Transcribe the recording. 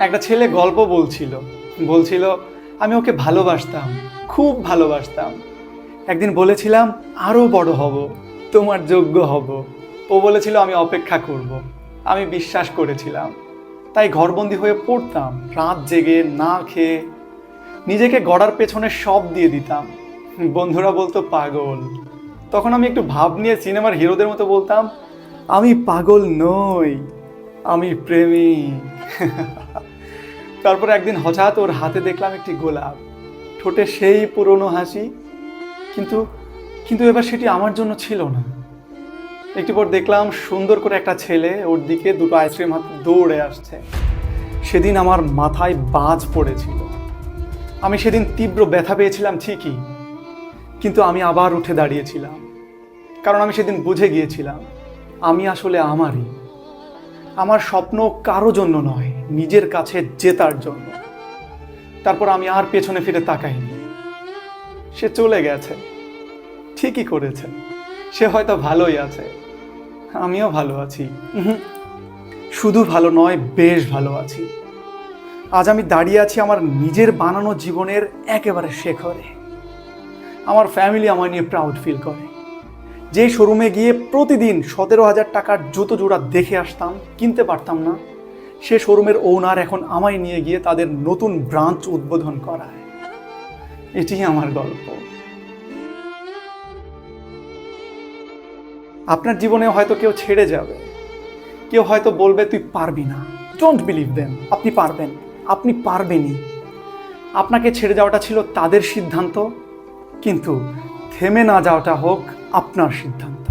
একটা ছেলে গল্প বলছিল বলছিল আমি ওকে ভালোবাসতাম, খুব ভালোবাসতাম। একদিন বলেছিলাম আরও বড় হব, তোমার যোগ্য হব। ও বলেছিল আমি অপেক্ষা করব। আমি বিশ্বাস করেছিলাম, তাই ঘরবন্দি হয়ে পড়তাম, রাত জেগে না খেয়ে নিজেকে গড়ার পেছনে সব দিয়ে দিতাম। বন্ধুরা বলতো পাগল। তখন আমি একটু ভাব নিয়ে সিনেমার হিরোদের মতো বলতাম, আমি পাগল নই, আমি প্রেমিক। তারপর একদিন হঠাৎ ওর হাতে দেখলাম একটি গোলাপ, ঠোঁটে সেই পুরনো হাসি, কিন্তু কিন্তু এবার সেটি আমার জন্য ছিল না। একটু পর দেখলাম সুন্দর করে একটা ছেলে ওর দিকে দুটো আইসক্রিম হাতে দৌড়ে আসছে। সেদিন আমার মাথায় বাজ পড়েছিল। আমি সেদিন তীব্র ব্যথা পেয়েছিলাম ঠিকই, কিন্তু আমি আবার উঠে দাঁড়িয়েছিলাম, কারণ আমি সেদিন বুঝে গিয়েছিলাম আমি আসলে আমারই। আমার স্বপ্ন কারো জন্য নয়, নিজের কাছে জেতার জন্য। তারপর আমি আর পেছনে ফিরে তাকাইনি। সে চলে গেছে, ঠিকই করেছে। সে হয়তো ভালোই আছে, আমিও ভালো আছি। শুধু ভালো নয়, বেশ ভালো আছি। আজ আমি দাঁড়িয়ে আছি আমার নিজের বানানো জীবনের একেবারে শেখরে। আমার ফ্যামিলি আমায় নিয়ে প্রাউড ফিল করে। যে শোরুমে গিয়ে প্রতিদিন 17,000 টাকার জুতো জোড়া দেখে আসতাম, কিনতে পারতাম না, সে শোরুমের ওনার এখন আমায় নিয়ে গিয়ে তাদের নতুন ব্রাঞ্চ উদ্বোধন করায়। এটি আমার গল্প। আপনার জীবনে হয়তো কেউ ছেড়ে যাবে, কেউ হয়তো বলবে তুই পারবি না। ডোন্ট বিলিভ দেম, আপনি পারবেন, আপনি পারবেনই। আপনাকে ছেড়ে যাওয়াটা ছিল তাদের সিদ্ধান্ত, কিন্তু থেমে না যাওয়াটা হোক আপনার সিদ্ধান্ত।